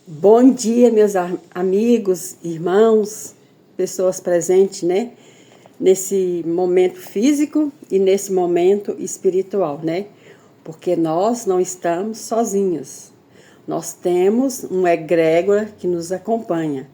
Bom dia, meus amigos, irmãos, pessoas presentes, né? Nesse momento físico e nesse momento espiritual, né? Porque nós não estamos sozinhos. Nós temos um egrégora que nos acompanha.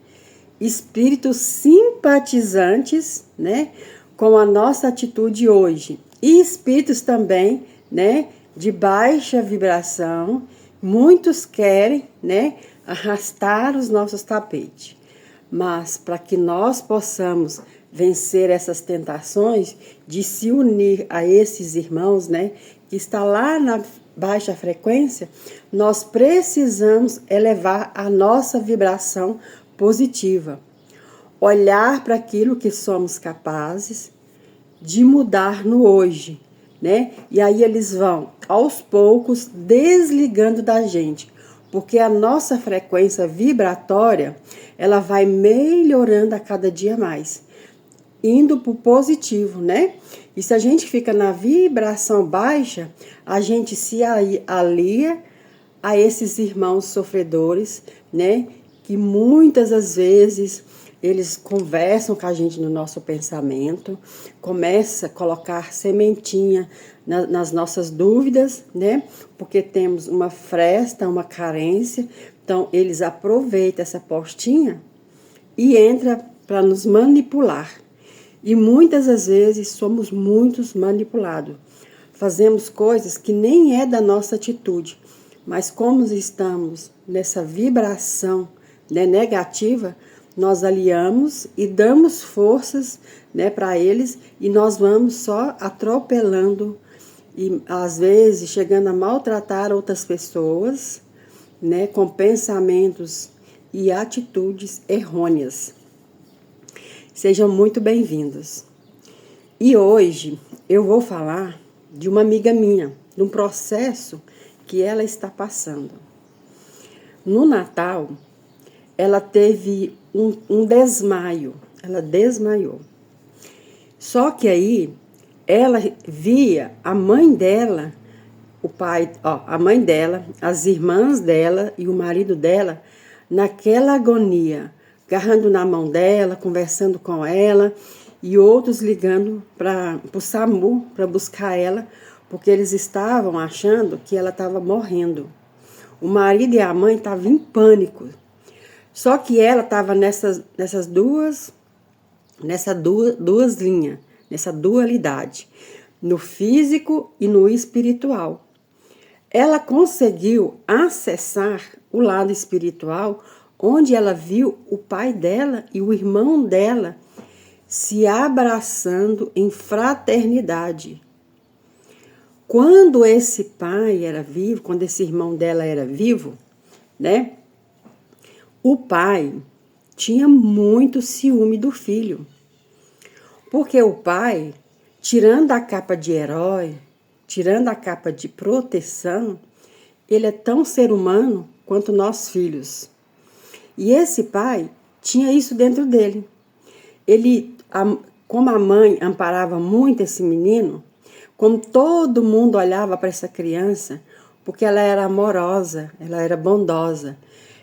Espíritos simpatizantes, né? Com a nossa atitude hoje. E espíritos também, né? De baixa vibração. Muitos querem, né? Arrastar os nossos tapetes. Mas para que nós possamos vencer essas tentações de se unir a esses irmãos, né, que está lá na baixa frequência, nós precisamos elevar a nossa vibração positiva. Olhar para aquilo que somos capazes de mudar no hoje, né? E aí eles vão, aos poucos, desligando da gente. Porque a nossa frequência vibratória, ela vai melhorando a cada dia mais, indo para o positivo, né? E se a gente fica na vibração baixa, a gente se alia a esses irmãos sofredores, né? Que muitas das vezes eles conversam com a gente no nosso pensamento, começa a colocar sementinha nas nossas dúvidas, né? Porque temos uma fresta, uma carência. Então, eles aproveitam essa postinha e entram para nos manipular. E muitas das vezes somos muitos manipulados. Fazemos coisas que nem é da nossa atitude, mas como estamos nessa vibração, né, negativa, nós aliamos e damos forças, né, para eles, e nós vamos só atropelando e às vezes chegando a maltratar outras pessoas, né, com pensamentos e atitudes errôneas. Sejam muito bem-vindos. E hoje eu vou falar de uma amiga minha, de um processo que ela está passando. No Natal, ela teve um desmaio, ela desmaiou. Só que aí ela via a mãe dela, o pai, a mãe dela, as irmãs dela e o marido dela naquela agonia, agarrando na mão dela, conversando com ela, e outros ligando para o SAMU para buscar ela, porque eles estavam achando que ela estava morrendo. O marido e a mãe estavam em pânico. Só que ela estava nessas duas linhas, nessa dualidade, no físico e no espiritual. Ela conseguiu acessar o lado espiritual, onde ela viu o pai dela e o irmão dela se abraçando em fraternidade. Quando esse pai era vivo, quando esse irmão dela era vivo, né? O pai tinha muito ciúme do filho. Porque o pai, tirando a capa de herói, tirando a capa de proteção, ele é tão ser humano quanto nós filhos. E esse pai tinha isso dentro dele. Como a mãe amparava muito esse menino, como todo mundo olhava para essa criança, porque ela era amorosa, ela era bondosa,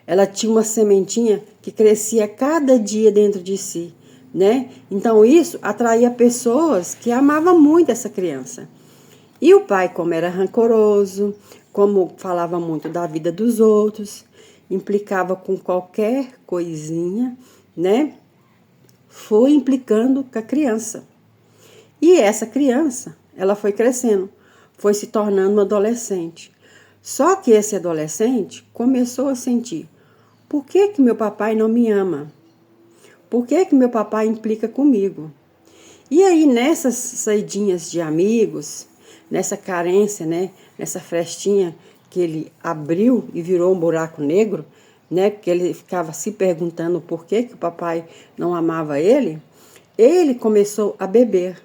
ela tinha uma sementinha que crescia cada dia dentro de si, né? Então isso atraía pessoas que amavam muito essa criança. E o pai, como era rancoroso, como falava muito da vida dos outros, implicava com qualquer coisinha, né? Foi implicando com a criança. E essa criança, ela foi crescendo, foi se tornando uma adolescente. Só que esse adolescente começou a sentir: por que meu papai não me ama? Por que meu papai implica comigo? E aí, nessas saidinhas de amigos, nessa carência, né, nessa frestinha que ele abriu e virou um buraco negro, né, porque ele ficava se perguntando por que o papai não amava ele, ele começou a beber.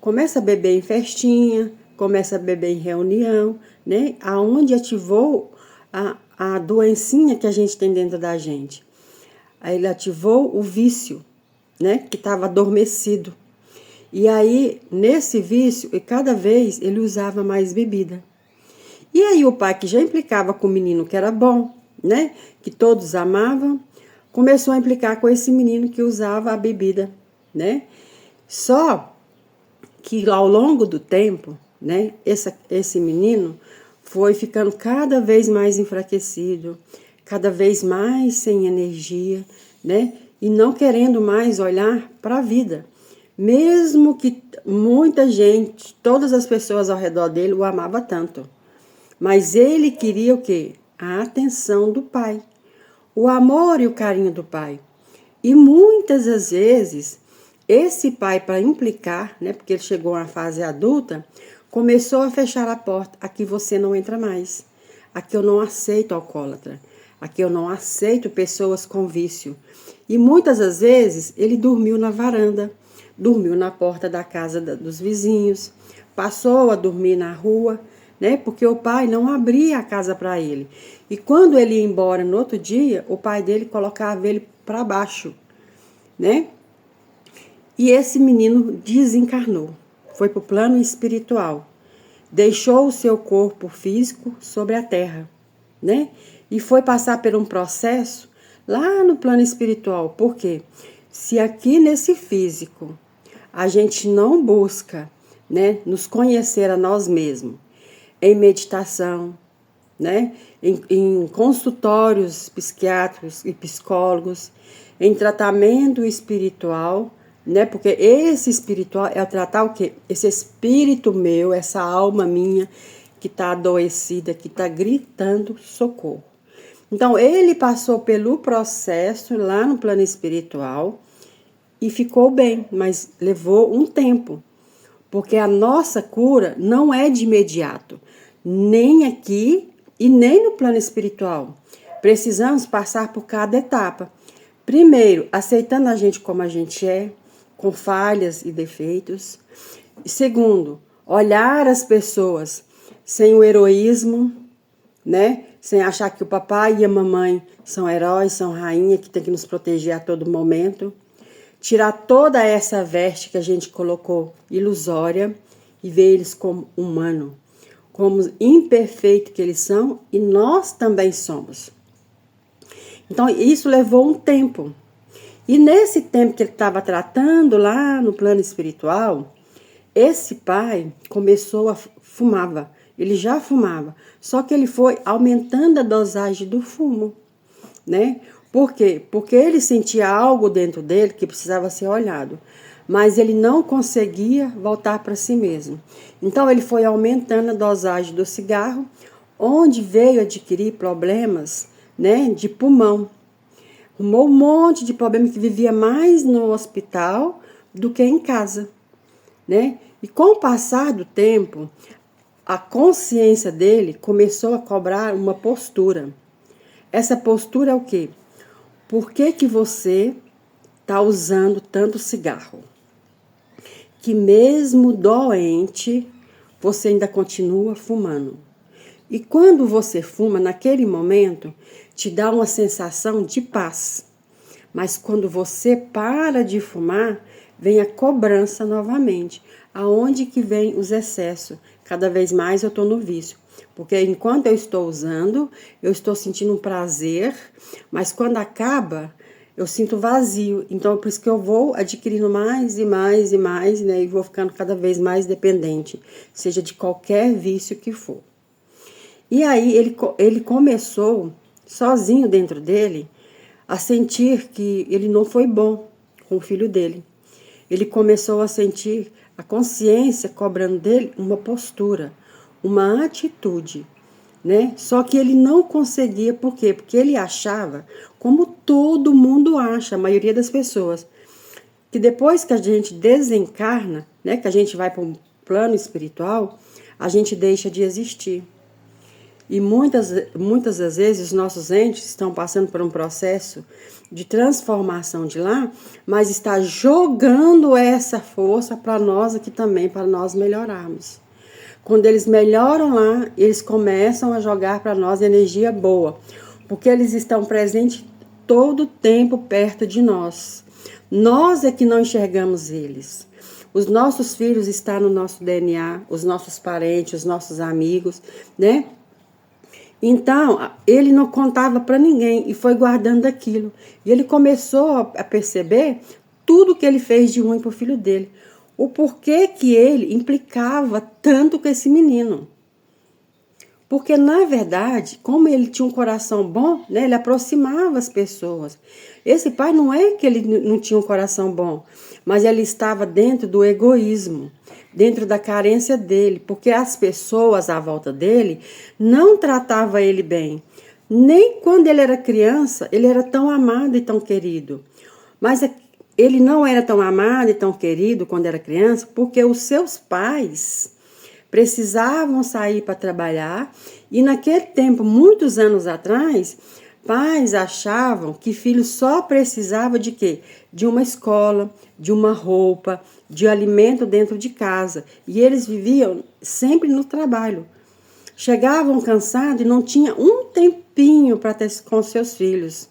Começa a beber em festinha, começa a beber em reunião, né, aonde ativou a doencinha que a gente tem dentro da gente. Aí ele ativou o vício, né, que estava adormecido. E aí, nesse vício, e cada vez ele usava mais bebida. E aí o pai, que já implicava com o menino que era bom, né, que todos amavam, começou a implicar com esse menino que usava a bebida, né? Só que ao longo do tempo, né, esse menino foi ficando cada vez mais enfraquecido, cada vez mais sem energia, né? E não querendo mais olhar para a vida. Mesmo que muita gente, todas as pessoas ao redor dele o amavam tanto. Mas ele queria o quê? A atenção do pai. O amor e o carinho do pai. E muitas das vezes, esse pai, para implicar, né, porque ele chegou a uma fase adulta, começou a fechar a porta. Aqui você não entra mais. Aqui eu não aceito alcoólatra. Aqui eu não aceito pessoas com vício. E muitas das vezes ele dormiu na varanda, dormiu na porta da casa dos vizinhos, passou a dormir na rua, né? Porque o pai não abria a casa para ele. E quando ele ia embora no outro dia, o pai dele colocava ele para baixo, né? E esse menino desencarnou, foi para o plano espiritual, deixou o seu corpo físico sobre a terra, né? E foi passar por um processo lá no plano espiritual. Por quê? Se aqui nesse físico a gente não busca, né, nos conhecer a nós mesmos, em meditação, né, em consultórios psiquiátricos e psicólogos, em tratamento espiritual, né, porque esse espiritual é tratar o quê? Esse espírito meu, essa alma minha que está adoecida, que está gritando socorro. Então, ele passou pelo processo lá no plano espiritual e ficou bem, mas levou um tempo, porque a nossa cura não é de imediato, nem aqui e nem no plano espiritual. Precisamos passar por cada etapa. Primeiro, aceitando a gente como a gente é, com falhas e defeitos. Segundo, olhar as pessoas sem o heroísmo, né? Sem achar que o papai e a mamãe são heróis, são rainha, que tem que nos proteger a todo momento. Tirar toda essa veste que a gente colocou ilusória e ver eles como humano, como imperfeito que eles são e nós também somos. Então, isso levou um tempo. E nesse tempo que ele estava tratando lá no plano espiritual, esse pai começou a fumava. Ele já fumava, só que ele foi aumentando a dosagem do fumo, né? Por quê? Porque ele sentia algo dentro dele que precisava ser olhado, mas ele não conseguia voltar para si mesmo. Então ele foi aumentando a dosagem do cigarro, onde veio adquirir problemas, né, de pulmão. Arrumou um monte de problema, que vivia mais no hospital do que em casa, né? E com o passar do tempo, a consciência dele começou a cobrar uma postura. Essa postura é o quê? Por que você está usando tanto cigarro? Que mesmo doente, você ainda continua fumando. E quando você fuma, naquele momento, te dá uma sensação de paz. Mas quando você para de fumar, vem a cobrança novamente. Aonde que vem os excessos? Cada vez mais eu estou no vício. Porque enquanto eu estou usando, eu estou sentindo um prazer, mas quando acaba, eu sinto vazio. Então, por isso que eu vou adquirindo mais e mais e mais, né? E vou ficando cada vez mais dependente, seja de qualquer vício que for. E aí ele começou, sozinho dentro dele, a sentir que ele não foi bom com o filho dele. Ele começou a sentir a consciência cobrando dele uma postura, uma atitude, né? Só que ele não conseguia, por quê? Porque ele achava, como todo mundo acha, a maioria das pessoas, que depois que a gente desencarna, né, que a gente vai para um plano espiritual, a gente deixa de existir. E muitas das vezes os nossos entes estão passando por um processo de transformação de lá, mas está jogando essa força para nós aqui também, para nós melhorarmos. Quando eles melhoram lá, eles começam a jogar para nós energia boa, porque eles estão presentes todo o tempo perto de nós. Nós é que não enxergamos eles. Os nossos filhos estão no nosso DNA, os nossos parentes, os nossos amigos, né? Então, ele não contava para ninguém e foi guardando aquilo. E ele começou a perceber tudo que ele fez de ruim para o filho dele. O porquê que ele implicava tanto com esse menino. Porque, na verdade, como ele tinha um coração bom, né, ele aproximava as pessoas. Esse pai não é que ele não tinha um coração bom, mas ele estava dentro do egoísmo, dentro da carência dele, porque as pessoas à volta dele não tratavam ele bem. Nem quando ele era criança, ele era tão amado e tão querido. Mas ele não era tão amado e tão querido quando era criança, porque os seus pais precisavam sair para trabalhar e naquele tempo, muitos anos atrás, pais achavam que filho só precisava de quê? De uma escola, de uma roupa, de alimento dentro de casa. E eles viviam sempre no trabalho. Chegavam cansados e não tinham um tempinho para ter com seus filhos.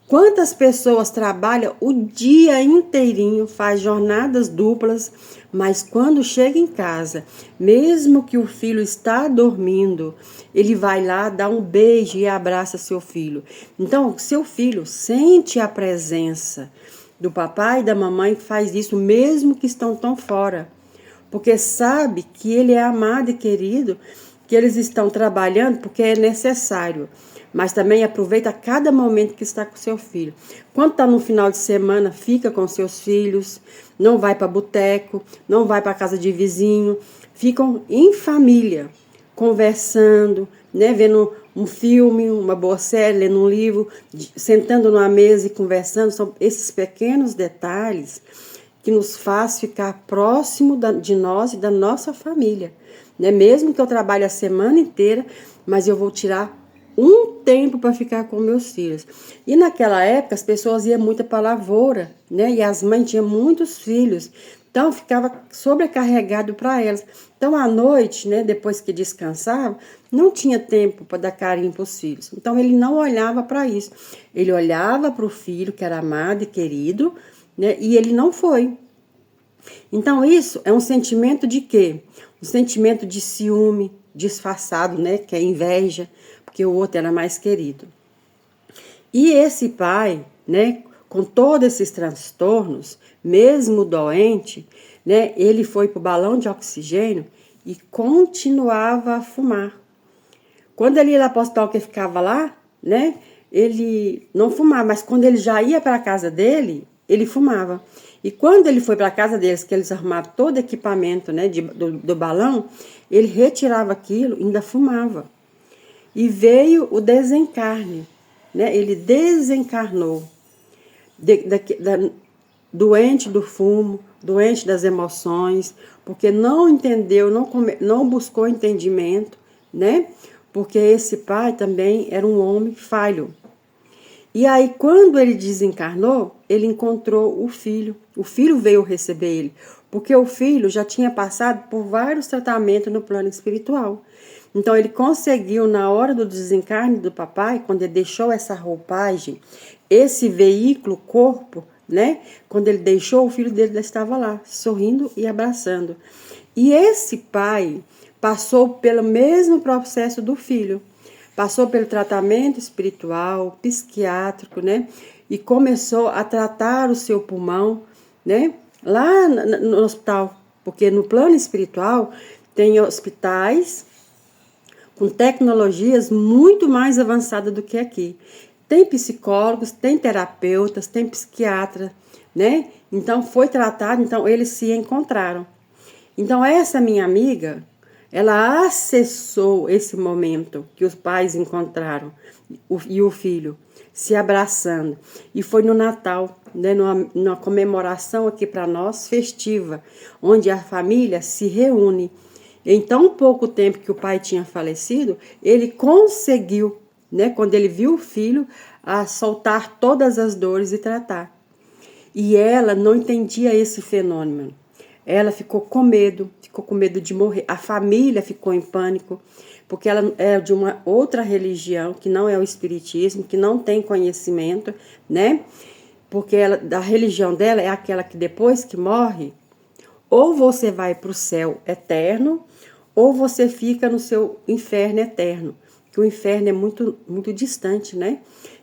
Quantas pessoas trabalham o dia inteirinho, faz jornadas duplas, mas quando chega em casa, mesmo que o filho está dormindo, ele vai lá, dá um beijo e abraça seu filho. Então, seu filho sente a presença do papai e da mamãe que faz isso, mesmo que estão tão fora, porque sabe que ele é amado e querido, que eles estão trabalhando porque é necessário. Mas também aproveita cada momento que está com seu filho. Quando está no final de semana, fica com seus filhos, não vai para boteco, não vai para casa de vizinho, ficam em família, conversando, né, vendo um filme, uma boa série, lendo um livro, sentando numa mesa e conversando. São esses pequenos detalhes que nos faz ficar próximo de nós e da nossa família. Né? Mesmo que eu trabalhe a semana inteira, mas eu vou tirar um tempo para ficar com meus filhos. E naquela época as pessoas iam muito para a lavoura, né? E as mães tinham muitos filhos, então ficava sobrecarregado para elas. Então à noite, né, depois que descansava, não tinha tempo para dar carinho para os filhos. Então ele não olhava para isso. Ele olhava para o filho que era amado e querido, né? E ele não foi. Então isso é um sentimento de quê? Um sentimento de ciúme disfarçado, né? Que é inveja, porque o outro era mais querido. E esse pai, né, com todos esses transtornos, mesmo doente, né, ele foi para o balão de oxigênio e continuava a fumar. Quando ele ia lá para o hospital, que ficava lá, né, ele não fumava, mas quando ele já ia para a casa dele, ele fumava. E quando ele foi para a casa deles, que eles arrumaram todo o equipamento, né, do balão, ele retirava aquilo e ainda fumava. E veio o desencarne, né? Ele desencarnou, doente do fumo, doente das emoções, porque não entendeu, não buscou entendimento, né? Porque esse pai também era um homem falho. E aí, quando ele desencarnou, ele encontrou o filho veio receber ele, porque o filho já tinha passado por vários tratamentos no plano espiritual. Então ele conseguiu, na hora do desencarne do papai, quando ele deixou essa roupagem, esse veículo, corpo, né? Quando ele deixou, o filho dele estava lá, sorrindo e abraçando. E esse pai passou pelo mesmo processo do filho. Passou pelo tratamento espiritual, psiquiátrico, né? E começou a tratar o seu pulmão, né? Lá no hospital. Porque no plano espiritual tem hospitais com tecnologias muito mais avançadas do que aqui. Tem psicólogos, tem terapeutas, tem psiquiatra, né? Então foi tratado, então eles se encontraram. Então essa minha amiga, ela acessou esse momento que os pais encontraram e o filho se abraçando. E foi no Natal, né, numa comemoração aqui para nós, festiva, onde a família se reúne. Em tão pouco tempo que o pai tinha falecido, ele conseguiu, né, quando ele viu o filho, a soltar todas as dores e tratar. E ela não entendia esse fenômeno. Ela ficou com medo de morrer. A família ficou em pânico, porque ela é de uma outra religião, que não é o espiritismo, que não tem conhecimento, né? Porque a religião dela é aquela que depois que morre, ou você vai para o céu eterno, ou você fica no seu inferno eterno. que o inferno é muito, muito distante, né?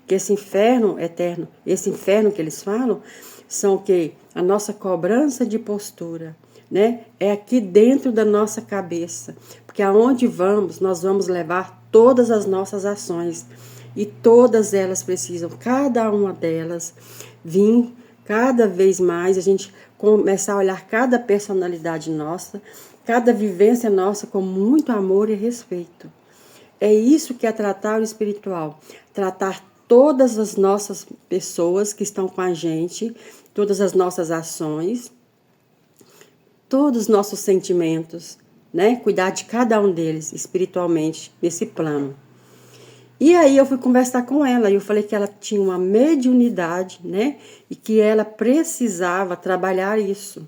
Que esse inferno eterno, esse inferno que eles falam, são o quê? A nossa cobrança de postura, né? É aqui dentro da nossa cabeça. Porque aonde vamos, nós vamos levar todas as nossas ações. E todas elas precisam, cada uma delas, vir cada vez mais, a gente começar a olhar cada personalidade nossa, cada vivência nossa com muito amor e respeito. É isso que é tratar o espiritual. Tratar todas as nossas pessoas que estão com a gente, todas as nossas ações, todos os nossos sentimentos, né? Cuidar de cada um deles espiritualmente, nesse plano. E aí eu fui conversar com ela e eu falei que ela tinha uma mediunidade, né? E que ela precisava trabalhar isso.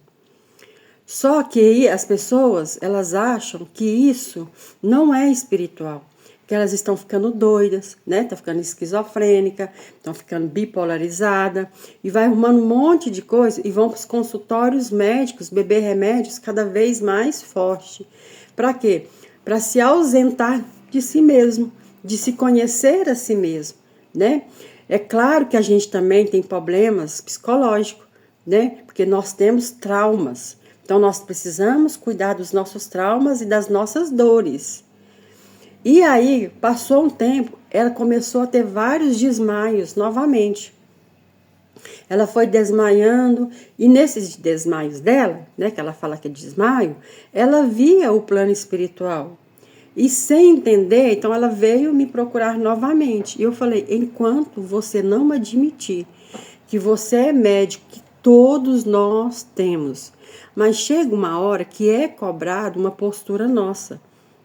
Só que as pessoas, elas acham que isso não é espiritual. Que elas estão ficando doidas, né? Estão ficando esquizofrênica, estão ficando bipolarizada e vai arrumando um monte de coisa e vão para os consultórios médicos beber remédios cada vez mais forte. Para quê? Para se ausentar de si mesmo, de se conhecer a si mesmo, né? É claro que a gente também tem problemas psicológicos, né? Porque nós temos traumas. Então, nós precisamos cuidar dos nossos traumas e das nossas dores. E aí, passou um tempo, ela começou a ter vários desmaios novamente. Ela foi desmaiando, e nesses desmaios dela, né, que ela fala que é desmaio, ela via o plano espiritual. E sem entender, então ela veio me procurar novamente. E eu falei, enquanto você não admitir que você é médico, que todos nós temos, mas chega uma hora que é cobrado uma postura nossa,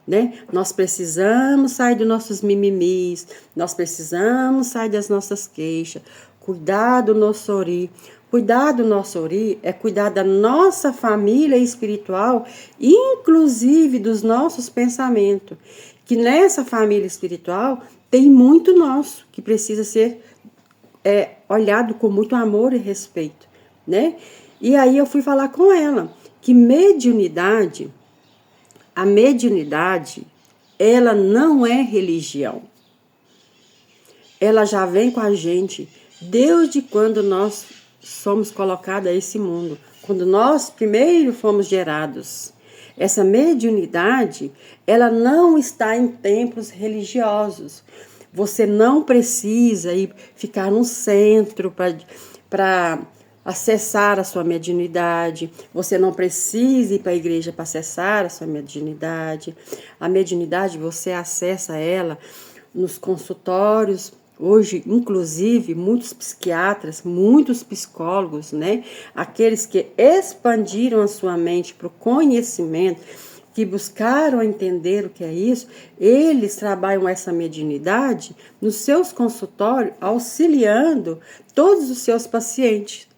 né? Nós precisamos sair dos nossos mimimis, nós precisamos sair das nossas queixas, cuidar do nosso ori. Cuidar do nosso ori é cuidar da nossa família espiritual, inclusive dos nossos pensamentos. Que nessa família espiritual tem muito nosso, que precisa ser olhado com muito amor e respeito, né? E aí eu fui falar com ela que a mediunidade, ela não é religião. Ela já vem com a gente desde quando nós somos colocados a esse mundo, quando nós primeiro fomos gerados. Essa mediunidade, ela não está em templos religiosos. Você não precisa ir ficar num centro para acessar a sua mediunidade. Você não precisa ir para a igreja para acessar a sua mediunidade. A mediunidade, você acessa ela nos consultórios. Hoje, inclusive, muitos psiquiatras, muitos psicólogos, né? Aqueles que expandiram a sua mente para o conhecimento, que buscaram entender o que é isso, eles trabalham essa mediunidade nos seus consultórios, auxiliando todos os seus pacientes,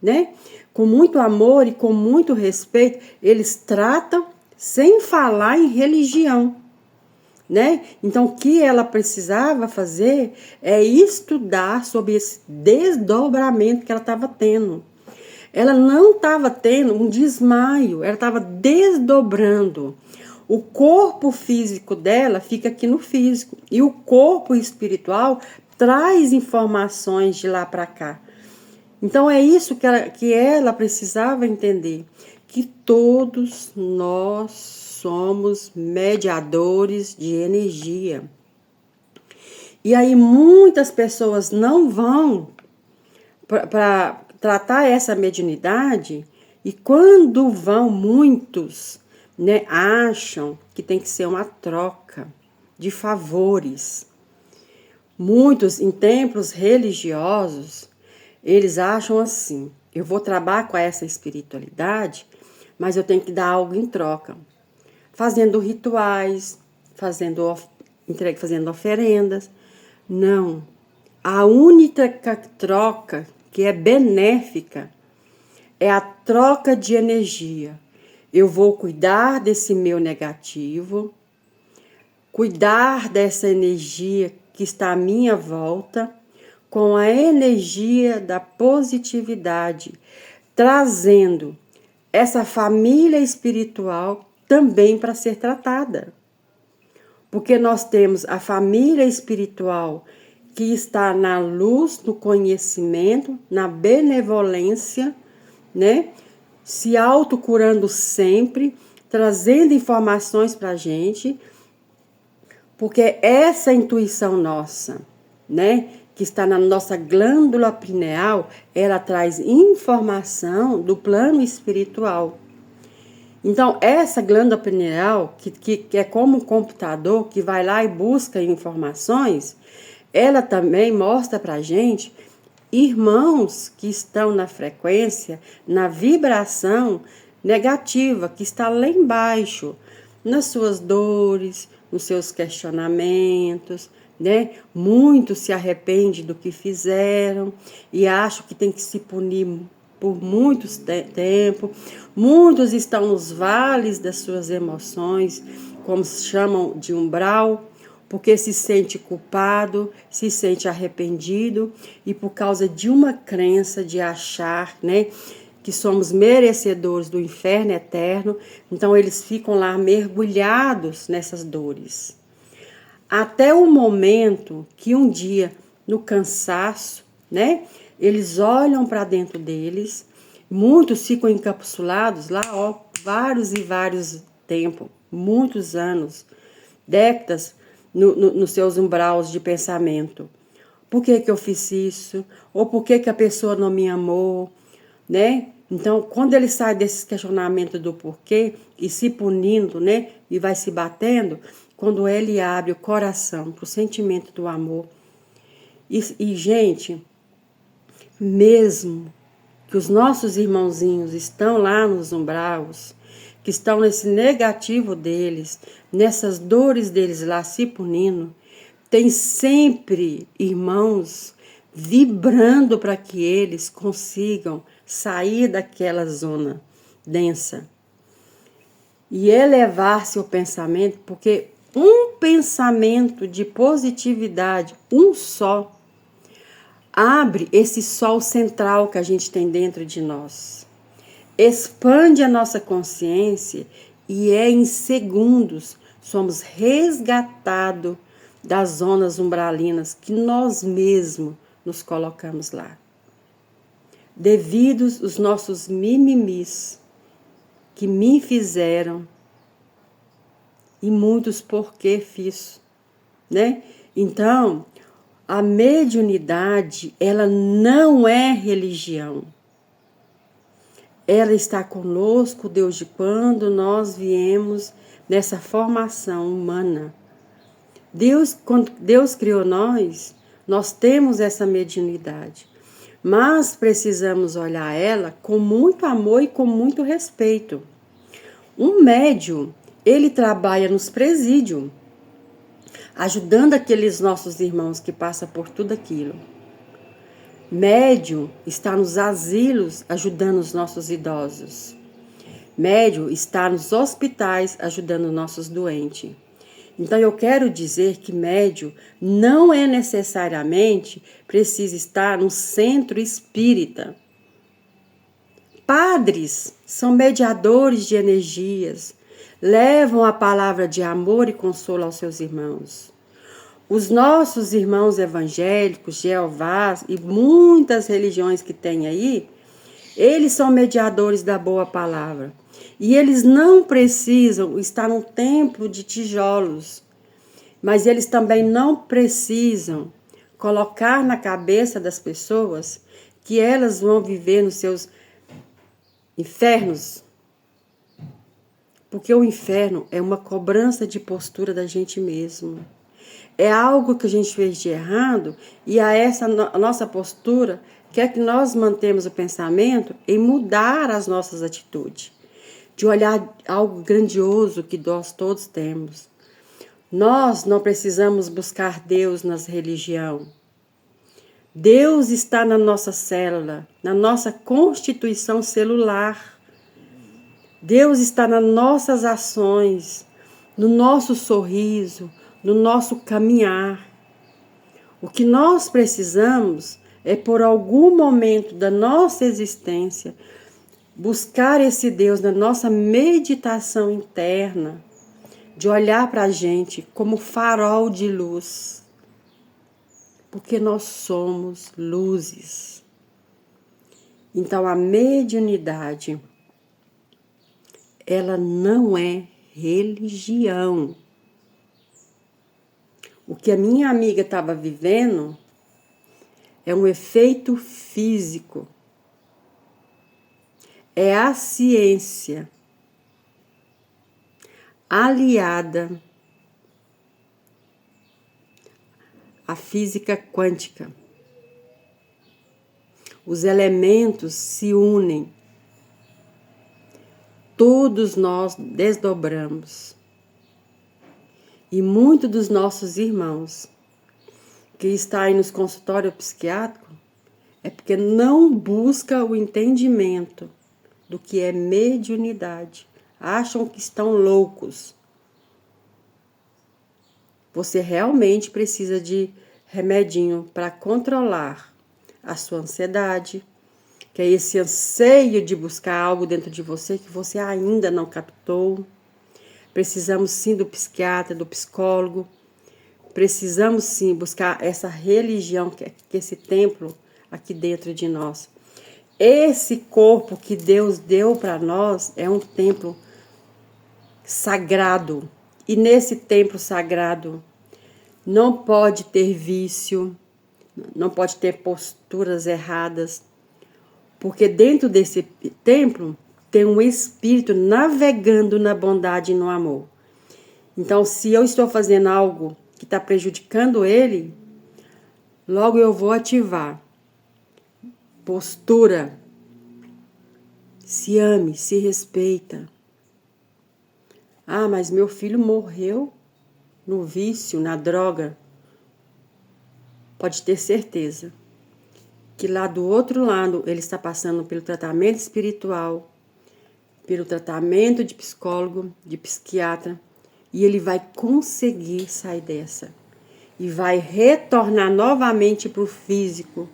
né? Com muito amor e com muito respeito, eles tratam sem falar em religião. Né? Então, o que ela precisava fazer é estudar sobre esse desdobramento que ela estava tendo. Ela não estava tendo um desmaio, ela estava desdobrando. O corpo físico dela fica aqui no físico e o corpo espiritual traz informações de lá para cá. Então, é isso que ela precisava entender, que todos nós somos mediadores de energia. E aí muitas pessoas não vão para tratar essa mediunidade e quando vão muitos, né, acham que tem que ser uma troca de favores. Muitos em templos religiosos, eles acham assim, eu vou trabalhar com essa espiritualidade, mas eu tenho que dar algo em troca. Fazendo rituais, fazendo oferendas. Não. A única troca que é benéfica é a troca de energia. Eu vou cuidar desse meu negativo, cuidar dessa energia que está à minha volta, com a energia da positividade, trazendo essa família espiritual também para ser tratada. Porque nós temos a família espiritual que está na luz, no conhecimento, na benevolência, né? Se autocurando sempre, trazendo informações para a gente, porque essa intuição nossa, né, que está na nossa glândula pineal, ela traz informação do plano espiritual. Então, essa glândula pineal, que é como um computador, que vai lá e busca informações, ela também mostra para a gente irmãos que estão na frequência, na vibração negativa, que está lá embaixo, nas suas dores, nos seus questionamentos, né? Muitos se arrependem do que fizeram e acham que tem que se punir por muito tempo. Muitos estão nos vales das suas emoções, como se chamam de umbral, porque se sente culpado, se sente arrependido e por causa de uma crença de achar, né, que somos merecedores do inferno eterno, então eles ficam lá mergulhados nessas dores. Até o momento que um dia, no cansaço, né, eles olham para dentro deles, muitos ficam encapsulados lá, ó, vários e vários tempos, muitos anos, décadas, nos seus umbraus de pensamento. Por que eu fiz isso? Ou por que a pessoa não me amou? Né? Então, quando ele sai desse questionamento do porquê e se punindo, né, e vai se batendo, quando ele abre o coração para o sentimento do amor. E, gente, mesmo que os nossos irmãozinhos estão lá nos umbraus, que estão nesse negativo deles, nessas dores deles lá se punindo, tem sempre irmãos vibrando para que eles consigam sair daquela zona densa e elevar seu pensamento, porque um pensamento de positividade, um só, abre esse sol central que a gente tem dentro de nós. Expande a nossa consciência e em segundos somos resgatados das zonas umbralinas que nós mesmos nos colocamos lá. Devidos os nossos mimimis que me fizeram e muitos porque fiz, né? Então, a mediunidade, ela não é religião. Ela está conosco desde quando nós viemos nessa formação humana. Quando Deus criou nós temos essa mediunidade. Mas precisamos olhar ela com muito amor e com muito respeito. Um médium, ele trabalha nos presídios, ajudando aqueles nossos irmãos que passam por tudo aquilo. Médium está nos asilos ajudando os nossos idosos. Médium está nos hospitais ajudando nossos doentes. Então eu quero dizer que médium não é necessariamente precisa estar no centro espírita. Padres são mediadores de energias, levam a palavra de amor e consolo aos seus irmãos. Os nossos irmãos evangélicos, Jeová e muitas religiões que tem aí, eles são mediadores da boa palavra. E eles não precisam estar num templo de tijolos, mas eles também não precisam colocar na cabeça das pessoas que elas vão viver nos seus infernos. Porque o inferno é uma cobrança de postura da gente mesmo. É algo que a gente fez de errado e a essa nossa postura quer que nós mantemos o pensamento em mudar as nossas atitudes, de olhar algo grandioso que nós todos temos. Nós não precisamos buscar Deus nas religiões. Deus está na nossa célula, na nossa constituição celular. Deus está nas nossas ações, no nosso sorriso, no nosso caminhar. O que nós precisamos é, por algum momento da nossa existência, buscar esse Deus na nossa meditação interna, de olhar para a gente como farol de luz, porque nós somos luzes. Então, a mediunidade, ela não é religião. O que a minha amiga estava vivendo é um efeito físico. É a ciência aliada à física quântica. Os elementos se unem. Todos nós desdobramos. E muitos dos nossos irmãos que estão aí nos consultórios psiquiátricos é porque não busca o entendimento do que é mediunidade. Acham que estão loucos. Você realmente precisa de remedinho para controlar a sua ansiedade, que é esse anseio de buscar algo dentro de você que você ainda não captou. Precisamos sim do psiquiatra, do psicólogo. Precisamos sim buscar essa religião, que é esse templo aqui dentro de nós. Esse corpo que Deus deu para nós é um templo sagrado. E nesse templo sagrado não pode ter vício, não pode ter posturas erradas, porque dentro desse templo tem um espírito navegando na bondade e no amor. Então, se eu estou fazendo algo que está prejudicando ele, logo eu vou ativar. Postura. Se ame, se respeita. Ah, mas meu filho morreu no vício, na droga. Pode ter certeza que lá do outro lado ele está passando pelo tratamento espiritual, pelo tratamento de psicólogo, de psiquiatra, e ele vai conseguir sair dessa. E vai retornar novamente para o físico,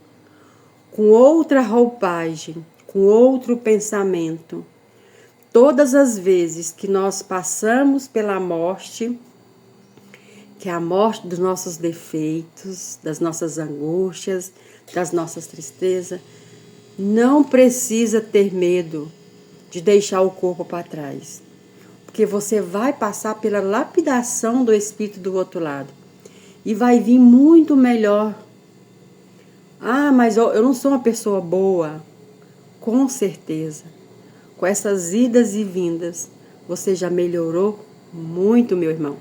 com outra roupagem, com outro pensamento. Todas as vezes que nós passamos pela morte, que é a morte dos nossos defeitos, das nossas angústias, das nossas tristezas, não precisa ter medo de deixar o corpo para trás. Porque você vai passar pela lapidação do espírito do outro lado. E vai vir muito melhor. Ah, mas eu não sou uma pessoa boa. Com certeza. Com essas idas e vindas, você já melhorou muito, meu irmão.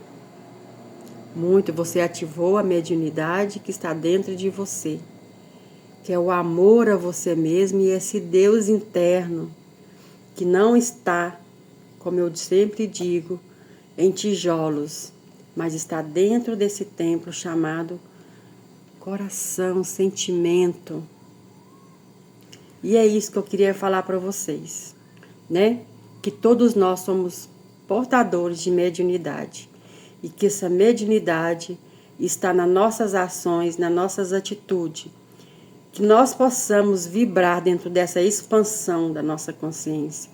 Muito. Você ativou a mediunidade que está dentro de você, que é o amor a você mesmo e esse Deus interno que não está, como eu sempre digo, em tijolos, mas está dentro desse templo chamado coração, sentimento. E é isso que eu queria falar para vocês, né? Que todos nós somos portadores de mediunidade e que essa mediunidade está nas nossas ações, nas nossas atitudes, que nós possamos vibrar dentro dessa expansão da nossa consciência,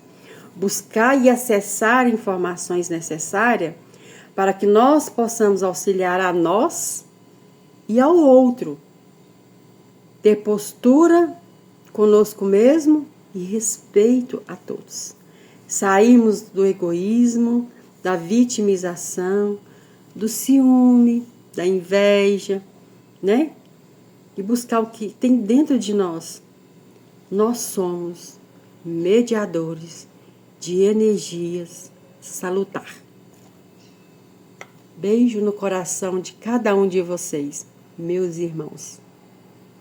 buscar e acessar informações necessárias para que nós possamos auxiliar a nós e ao outro, ter postura conosco mesmo e respeito a todos. Sairmos do egoísmo, da vitimização, do ciúme, da inveja, né? E buscar o que tem dentro de nós. Nós somos mediadores de energias salutar. Beijo no coração de cada um de vocês, meus irmãos,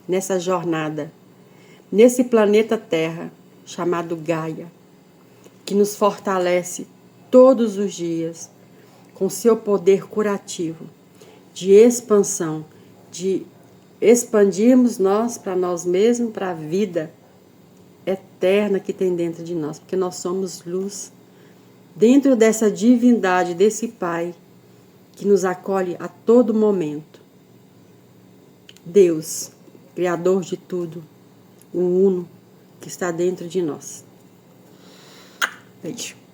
nessa jornada, nesse planeta Terra chamado Gaia, que nos fortalece todos os dias com seu poder curativo, de expansão, de expandirmos nós para nós mesmos, para a vida eterna que tem dentro de nós, porque nós somos luz, dentro dessa divindade, desse Pai, que nos acolhe a todo momento. Deus, Criador de tudo, o Uno, que está dentro de nós. Beijo.